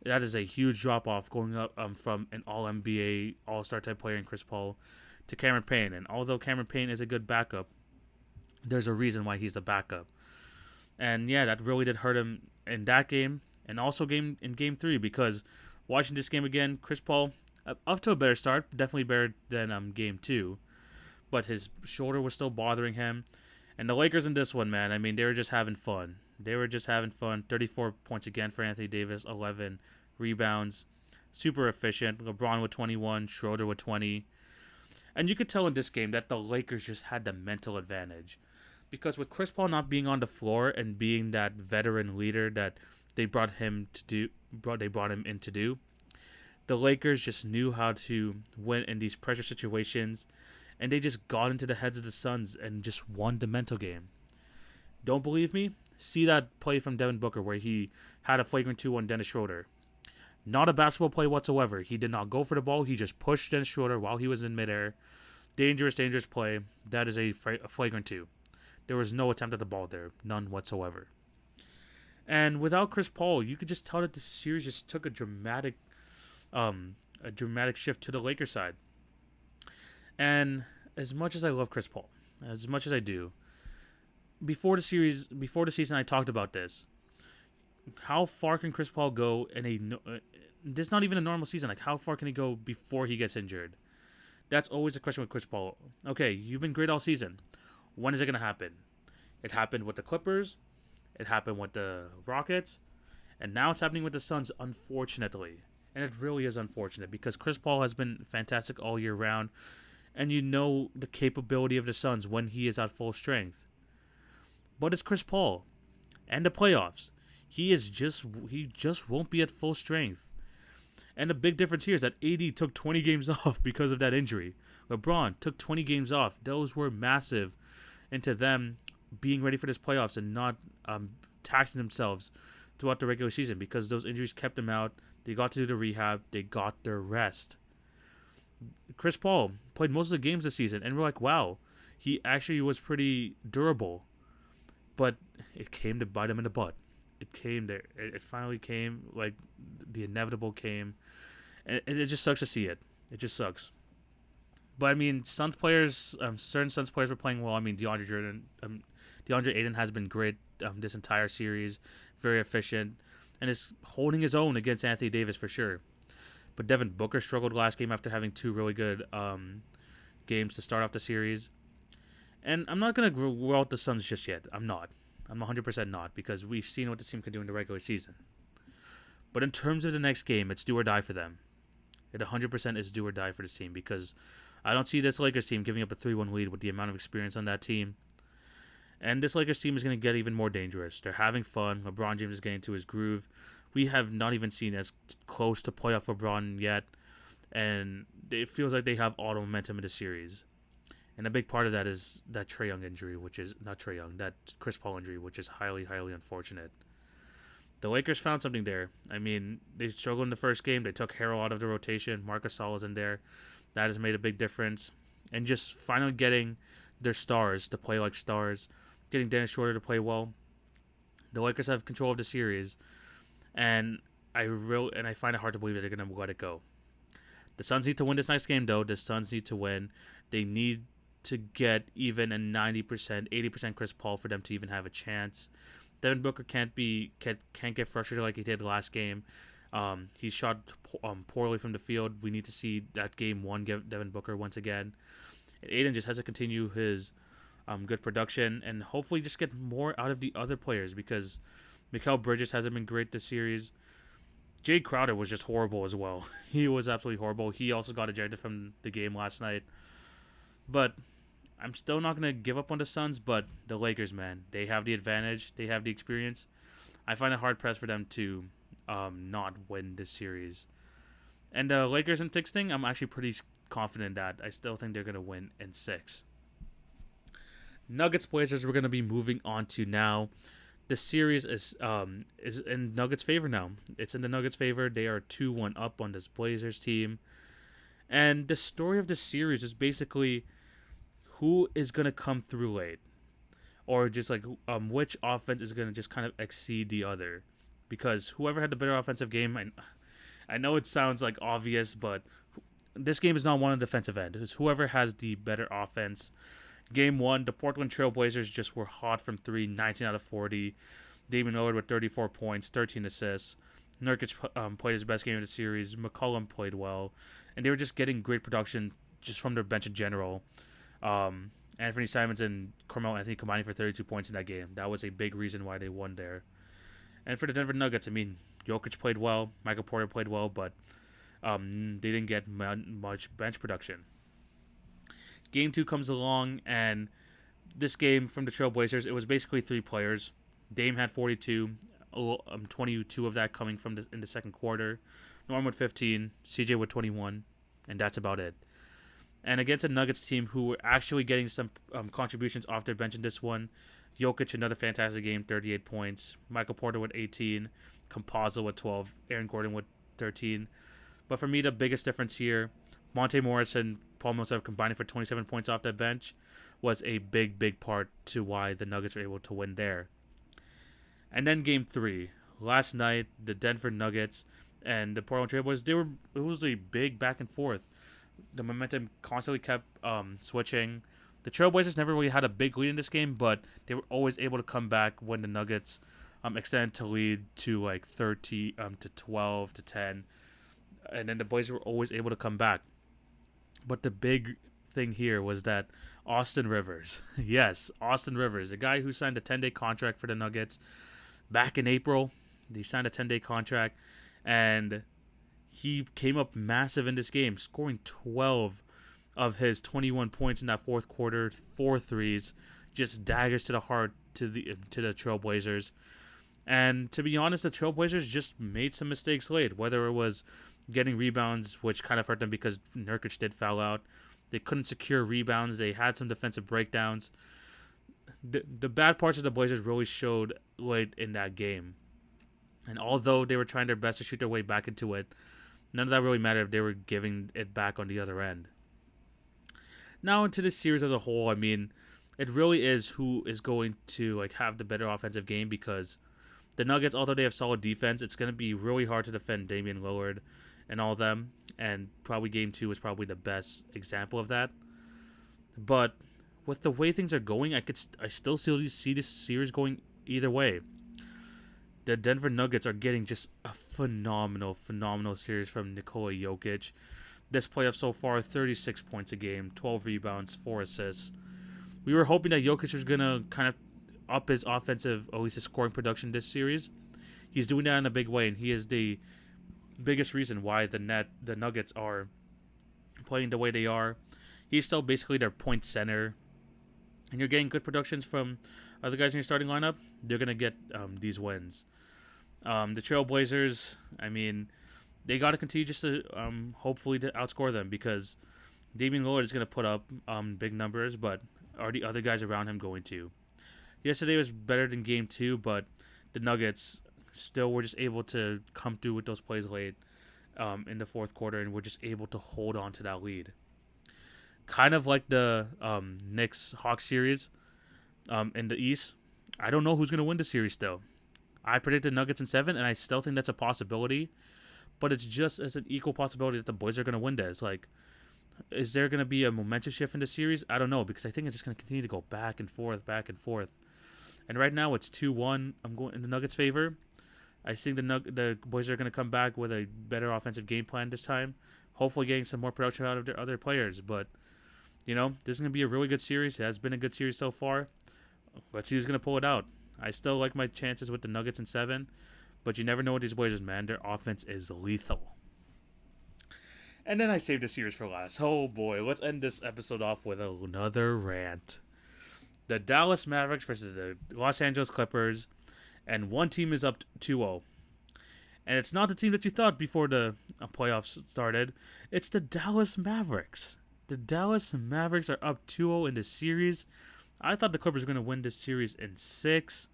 that is a huge drop-off going up from an All-NBA, All-Star type player in Chris Paul to Cameron Payne. And although Cameron Payne is a good backup, there's a reason why he's the backup. And yeah, that really did hurt him in that game, and also in Game 3, because watching this game again, Chris Paul, up to a better start, definitely better than Game 2, but his shoulder was still bothering him. And the Lakers in this one, man, I mean, they were just having fun. They were just having fun. 34 points again for Anthony Davis, 11 rebounds. Super efficient. LeBron with 21, Schroeder with 20. And you could tell in this game that the Lakers just had the mental advantage. Because with Chris Paul not being on the floor and being that veteran leader that they brought him in to do, the Lakers just knew how to win in these pressure situations, and they just got into the heads of the Suns and just won the mental game. Don't believe me? See that play from Devin Booker where he had a flagrant 2 on Dennis Schroeder. Not a basketball play whatsoever. He did not go for the ball. He just pushed Dennis Schroeder while he was in midair. Dangerous play. That is a flagrant 2. There was no attempt at the ball there. None whatsoever. And without Chris Paul, you could just tell that the series just took a dramatic shift to the Lakers side. And as much as I love Chris Paul, as much as I do, before the season, I talked about this. How far can Chris Paul go in this is not even a normal season. Like, how far can he go before he gets injured? That's always the question with Chris Paul. Okay, you've been great all season. When is it going to happen? It happened with the Clippers. It happened with the Rockets. And now it's happening with the Suns, unfortunately. And it really is unfortunate because Chris Paul has been fantastic all year round. And you know the capability of the Suns when he is at full strength. But it's Chris Paul. And the playoffs. He just won't be at full strength. And the big difference here is that AD took 20 games off because of that injury. LeBron took 20 games off. Those were massive into them being ready for this playoffs and not taxing themselves throughout the regular season because those injuries kept them out. They got to do the rehab. They got their rest. Chris Paul played most of the games this season, and we're like, wow, he actually was pretty durable. But it came to bite him in the butt. It came there. It finally came. Like, the inevitable came. And it just sucks to see it. It just sucks. But, I mean, Suns players, certain Suns players were playing well. I mean, DeAndre Ayton has been great this entire series. Very efficient. And is holding his own against Anthony Davis for sure. But Devin Booker struggled last game after having 2 really good games to start off the series. And I'm not going to rule out the Suns just yet. I'm not. I'm 100% not, because we've seen what this team can do in the regular season. But in terms of the next game, it's do or die for them. It 100% is do or die for this team, because I don't see this Lakers team giving up a 3-1 lead with the amount of experience on that team. And this Lakers team is going to get even more dangerous. They're having fun. LeBron James is getting into his groove. We have not even seen as close to playoff LeBron yet. And it feels like they have all the momentum in the series. And a big part of that is that Trae Young injury, that Chris Paul injury, which is highly, highly unfortunate. The Lakers found something there. I mean, they struggled in the first game. They took Harrell out of the rotation. Marc Gasol is in there. That has made a big difference. And just finally getting their stars to play like stars, getting Dennis Schroeder to play well. The Lakers have control of the series, and I find it hard to believe that they're going to let it go. The Suns need to win this next game, though. The Suns need to win. They need to get even a 90%, 80% Chris Paul for them to even have a chance. Devin Booker can't get frustrated like he did last game. He shot poorly from the field. We need to see that game 1 give Devin Booker once again. And Aiden just has to continue his good production and hopefully just get more out of the other players, because Mikal Bridges hasn't been great this series. Jay Crowder was just horrible as well. He was absolutely horrible. He also got ejected from the game last night. But I'm still not going to give up on the Suns, but the Lakers, man, they have the advantage. They have the experience. I find it hard-pressed for them to not win this series. And the Lakers and 6 thing, I'm actually pretty confident that I still think they're going to win in 6. Nuggets Blazers, we're going to be moving on to now. The series is in Nuggets' favor now. It's in the Nuggets' favor. They are 2-1 up on this Blazers team. And the story of the series is basically who is going to come through late. Or just like which offense is going to just kind of exceed the other. Because whoever had the better offensive game, I know it sounds like obvious, but this game is not won on the defensive end. It's whoever has the better offense. Game 1, the Portland Trail Blazers just were hot from 3, 19 out of 40. Damian Lillard with 34 points, 13 assists. Nurkic played his best game of the series. McCollum played well. And they were just getting great production just from their bench in general. And Anthony Simons and Carmelo Anthony combining for 32 points in that game. That was a big reason why they won there. And for the Denver Nuggets, I mean, Jokic played well, Michael Porter played well, but they didn't get much bench production. Game 2 comes along, and this game from the Trailblazers, it was basically 3 players. Dame had 42, 22 of that coming from in the second quarter. Norm with 15, CJ with 21, and that's about it. And against a Nuggets team who were actually getting some contributions off their bench in this one, Jokic, another fantastic game, 38 points. Michael Porter with 18, Campazzo with 12, Aaron Gordon with 13. But for me, the biggest difference here, Monte Morris and Paul Millsap combining for 27 points off that bench was a big, big part to why the Nuggets were able to win there. And then Game 3. Last night, the Denver Nuggets and the Portland Trailblazers, it was a big back and forth. The momentum constantly kept switching. The Trailblazers never really had a big lead in this game, but they were always able to come back when the Nuggets extended to lead to like 30 to 12 to 10. And then the Blazers were always able to come back. But the big thing here was that Austin Rivers, yes, Austin Rivers, the guy who signed a 10-day contract for the Nuggets back in April, he signed a 10-day contract, and he came up massive in this game, scoring 12 of his 21 points in that fourth quarter, 4 threes, just daggers to the heart to the Trailblazers. And to be honest, the Trailblazers just made some mistakes late, whether it was getting rebounds, which kind of hurt them because Nurkic did foul out. They couldn't secure rebounds. They had some defensive breakdowns. The bad parts of the Blazers really showed late in that game. And although they were trying their best to shoot their way back into it, none of that really mattered if they were giving it back on the other end. Now into this series as a whole, I mean, it really is who is going to have the better offensive game, because the Nuggets, although they have solid defense, it's going to be really hard to defend Damian Lillard and all of them, and probably Game 2 is probably the best example of that. But with the way things are going, I still see this series going either way. The Denver Nuggets are getting just a phenomenal series from Nikola Jokic. This playoff so far, 36 points a game, 12 rebounds, 4 assists. We were hoping that Jokic was going to kind of up his offensive, or at least his scoring production this series. He's doing that in a big way, and he is the biggest reason why the Nuggets are playing the way they are. He's still basically their point center, and you're getting good productions from other guys in your starting lineup. They're going to get these wins. The Trailblazers, I mean, they got to continue just to hopefully to outscore them, because Damian Lillard is going to put up big numbers, but are the other guys around him going to? Yesterday was better than Game 2, but the Nuggets still were just able to come through with those plays late in the fourth quarter, and were just able to hold on to that lead. Kind of like the Knicks-Hawks series in the East. I don't know who's going to win the series still. I predicted Nuggets in 7, and I still think that's a possibility, but it's just as an equal possibility that the boys are going to win this. Is there going to be a momentum shift in the series? I don't know, because I think it's just going to continue to go back and forth. And right now it's 2-1. I'm going in the Nuggets' favor. I think the boys are going to come back with a better offensive game plan this time, hopefully getting some more production out of their other players. But, this is going to be a really good series. It has been a good series so far. Let's see who's going to pull it out. I still like my chances with the Nuggets in 7, but you never know with these Blazers, man. Their offense is lethal. And then I saved the series for last. Oh boy, let's end this episode off with another rant. The Dallas Mavericks versus the Los Angeles Clippers, and one team is up 2-0. And it's not the team that you thought before the playoffs started. It's the Dallas Mavericks. The Dallas Mavericks are up 2-0 in the series. I thought the Clippers were going to win this series in 6.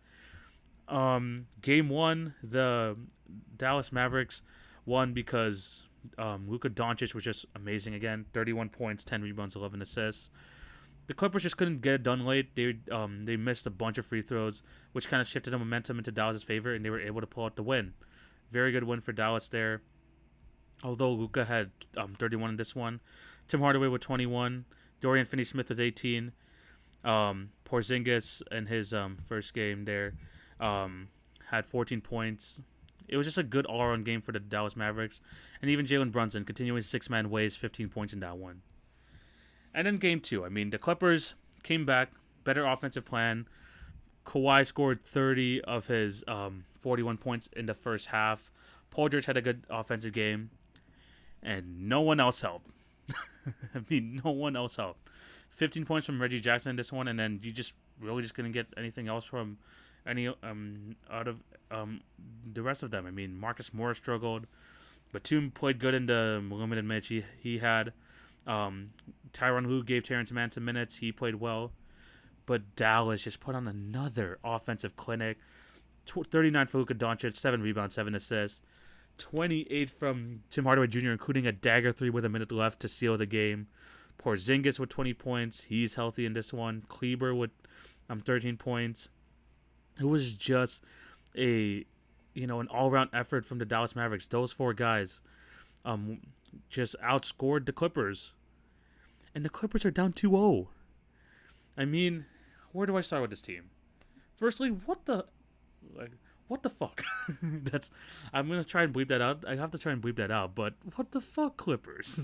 Game 1, the Dallas Mavericks won because Luka Doncic was just amazing again. 31 points, 10 rebounds, 11 assists. The Clippers just couldn't get it done late. They missed a bunch of free throws, which kind of shifted the momentum into Dallas' favor, and they were able to pull out the win. Very good win for Dallas there. Although Luka had 31 in this one. Tim Hardaway with 21. Dorian Finney-Smith with 18. Porzingis in his first game there had 14 points. It was just a good all-around game for the Dallas Mavericks. And even Jalen Brunson continuing 6-man ways, 15 points in that one. And then Game 2. I mean, the Clippers came back, better offensive plan. Kawhi scored 30 of his 41 points in the first half. Paul George had a good offensive game, and no one else helped. I mean, no one else helped. 15 points from Reggie Jackson in this one, and then you just really just couldn't get anything else from any out of the rest of them. I mean, Marcus Morris struggled. Batum played good in the limited minutes he had. Tyronn Lue gave Terrence Mann some minutes. He played well. But Dallas just put on another offensive clinic. 39 for Luka Doncic, 7 rebounds, 7 assists. 28 from Tim Hardaway Jr., including a dagger 3 with a minute left to seal the game. Porzingis with 20 points. He's healthy in this one. Kleber with 13 points. It was just an all-around effort from the Dallas Mavericks. Those 4 guys just outscored the Clippers. And the Clippers are down 2-0. I mean, where do I start with this team? Firstly, what the fuck? I'm gonna try and bleep that out. I have to try and bleep that out. But what the fuck, Clippers?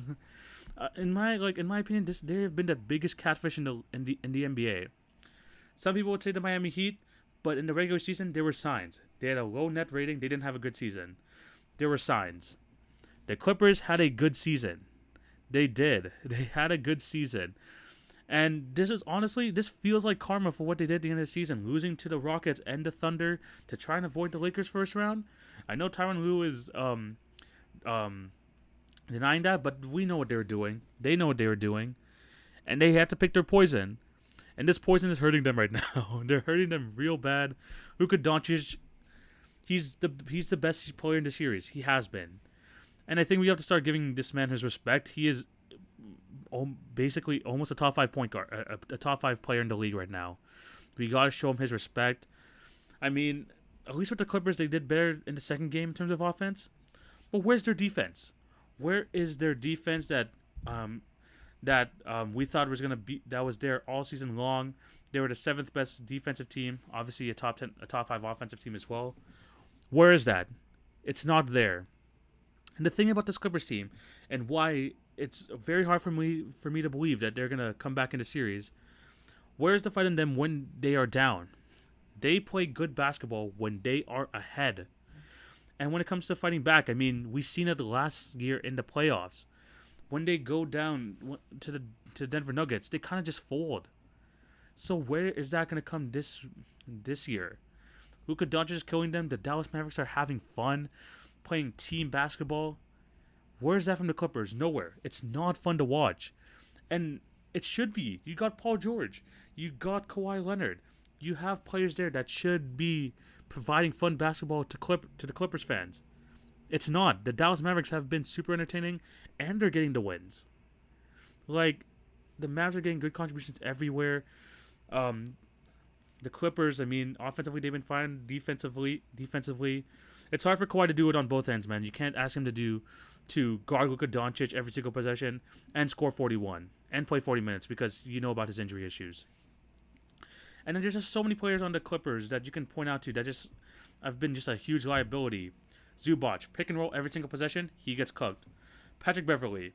In my opinion, they have been the biggest catfish in the NBA. Some people would say the Miami Heat, but in the regular season, there were signs. They had a low net rating. They didn't have a good season. There were signs. The Clippers had a good season. They did. They had a good season. And this feels like karma for what they did at the end of the season, losing to the Rockets and the Thunder to try and avoid the Lakers' first round. I know Tyronn Lue is denying that, but we know what they were doing. They know what they were doing, and they had to pick their poison. And this poison is hurting them right now. They're hurting them real bad. Luka Doncic, he's the best player in the series. He has been, and I think we have to start giving this man his respect. He is basically almost a top 5 point guard, a top 5 player in the league right now. We gotta show him his respect. I mean, at least with the Clippers, they did better in the second game in terms of offense. But where's their defense? Where is their defense that we thought was gonna be, that was there all season long? They were the 7th best defensive team, obviously a top 5 offensive team as well. Where is that? It's not there. And the thing about this Clippers team, and why it's very hard for me to believe that they're gonna come back in the series. Where's the fight in them when they are down? They play good basketball when they are ahead. And when it comes to fighting back, I mean, we seen it last year in the playoffs. When they go down to the Denver Nuggets, they kind of just fold. So where is that gonna come this year? Luka Doncic is killing them. The Dallas Mavericks are having fun playing team basketball. Where's that from the Clippers? Nowhere. It's not fun to watch. And it should be. You got Paul George. You got Kawhi Leonard. You have players there that should be providing fun basketball to the Clippers fans. It's not. The Dallas Mavericks have been super entertaining, and they're getting the wins. Like, the Mavs are getting good contributions everywhere. The Clippers, I mean, offensively they've been fine. Defensively, it's hard for Kawhi to do it on both ends, man. You can't ask him to guard Luka Doncic every single possession and score 41 and play 40 minutes because you know about his injury issues. And then there's just so many players on the Clippers that you can point out to that just have been just a huge liability. Zubac, pick and roll every single possession, he gets cooked. Patrick Beverley.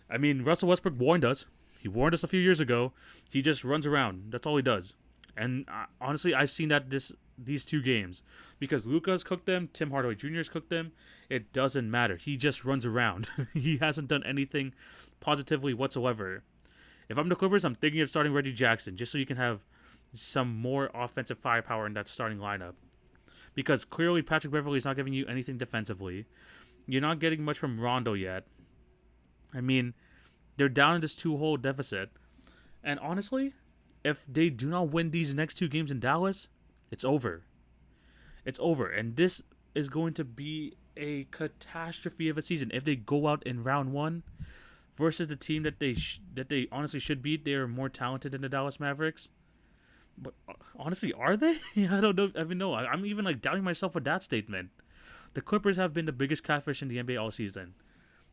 I mean, Russell Westbrook warned us. He warned us a few years ago. He just runs around. That's all he does. And honestly, I've seen that these 2 games. Because Luka's cooked them, Tim Hardaway Jr. has cooked them. It doesn't matter. He just runs around. He hasn't done anything positively whatsoever. If I'm the Clippers, I'm thinking of starting Reggie Jackson just so you can have some more offensive firepower in that starting lineup. Because clearly Patrick Beverley is not giving you anything defensively. You're not getting much from Rondo yet. I mean, they're down in this 2-hole deficit. And honestly, if they do not win these next 2 games in Dallas, it's over. It's over. And this is going to be a catastrophe of a season. If they go out in round 1 versus the team that they honestly should beat, they are more talented than the Dallas Mavericks. But honestly, are they? I don't know. I mean, no. I'm even doubting myself with that statement. The Clippers have been the biggest catfish in the NBA all season.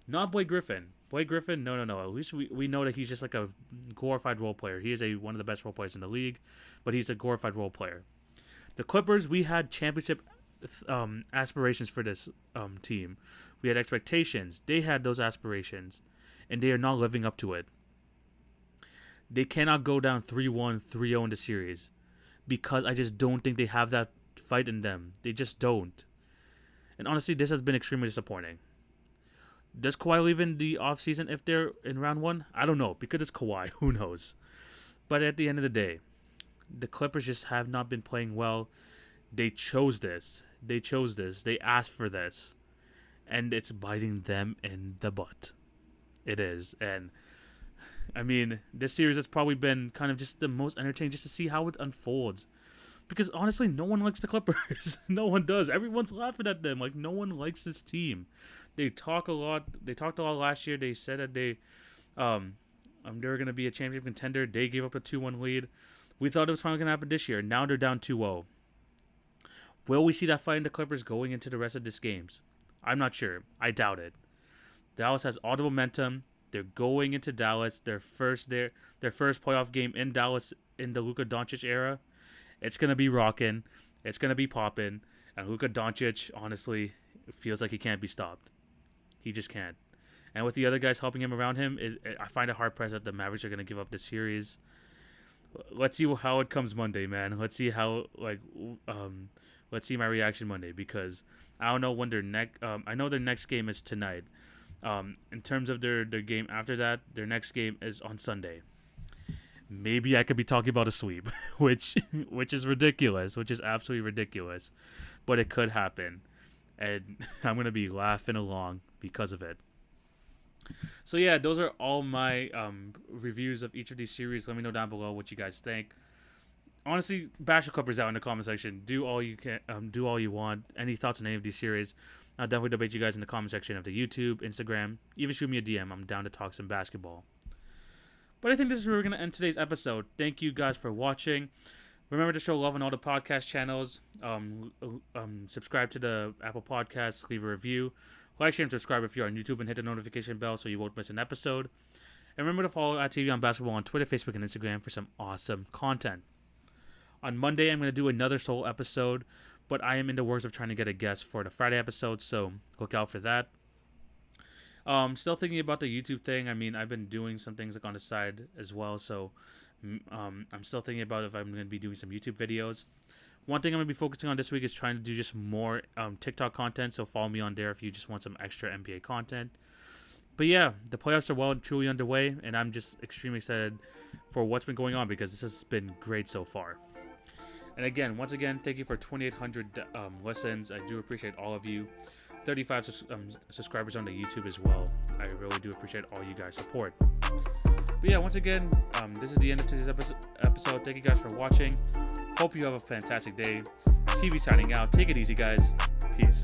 Not Blake Griffin. Blake Griffin, no. At least we know that he's just like a glorified role player. He is one of the best role players in the league, but he's a glorified role player. The Clippers, we had championship aspirations for this team. We had expectations. They had those aspirations, and they are not living up to it. They cannot go down 3-1, 3-0 in the series because I just don't think they have that fight in them. They just don't. And honestly, this has been extremely disappointing. Does Kawhi leave in the offseason if they're in round 1? I don't know because it's Kawhi. Who knows? But at the end of the day, the Clippers just have not been playing well. They chose this. They asked for this. And it's biting them in the butt. It is. And, I mean, this series has probably been kind of just the most entertaining just to see how it unfolds. Because, honestly, no one likes the Clippers. No one does. Everyone's laughing at them. Like, no one likes this team. They talk a lot. They talked a lot last year. They said that they were going to be a championship contender. They gave up a 2-1 lead. We thought it was finally going to happen this year. Now they're down 2-0. Will we see that fight in the Clippers going into the rest of these games? I'm not sure. I doubt it. Dallas has all the momentum. They're going into Dallas. Their first playoff game in Dallas in the Luka Doncic era. It's going to be rocking. It's going to be popping. And Luka Doncic, honestly, feels like he can't be stopped. He just can't. And with the other guys helping him around him, I find it hard-pressed that the Mavericks are going to give up this series. Let's see how it comes Monday, man. Let's see let's see my reaction Monday because I don't know when their I know their next game is tonight. In terms of their game after that, their next game is on Sunday. Maybe I could be talking about a sweep, which is ridiculous, which is absolutely ridiculous, but it could happen, and I'm gonna be laughing along because of it. So yeah, those are all my reviews of each of these series. Let me know down below what you guys think. Honestly, bash the Clippers out in the comment section. Do all you can. Do all you want. Any thoughts on any of these series? I'll definitely debate you guys in the comment section of the YouTube, Instagram. Even shoot me a DM. I'm down to talk some basketball. But I think this is where we're going to end today's episode. Thank you guys for watching. Remember to show love on all the podcast channels. Subscribe to the Apple Podcasts. Leave a review. Like, share, and subscribe if you're on YouTube and hit the notification bell so you won't miss an episode. And remember to follow at TV on Basketball on Twitter, Facebook, and Instagram for some awesome content. On Monday, I'm going to do another solo episode, but I am in the works of trying to get a guest for the Friday episode, so look out for that. Still thinking about the YouTube thing. I mean, I've been doing some things like on the side as well, so I'm still thinking about if I'm going to be doing some YouTube videos. One thing I'm going to be focusing on this week is trying to do just more TikTok content, so follow me on there if you just want some extra NBA content. But yeah, the playoffs are well and truly underway, and I'm just extremely excited for what's been going on because this has been great so far. And once again, thank you for 2,800 listens. I do appreciate all of you. 35 subscribers on the YouTube as well. I really do appreciate all you guys' support. But yeah, once again, this is the end of today's episode. Thank you guys for watching. Hope you have a fantastic day. TV signing out. Take it easy, guys. Peace.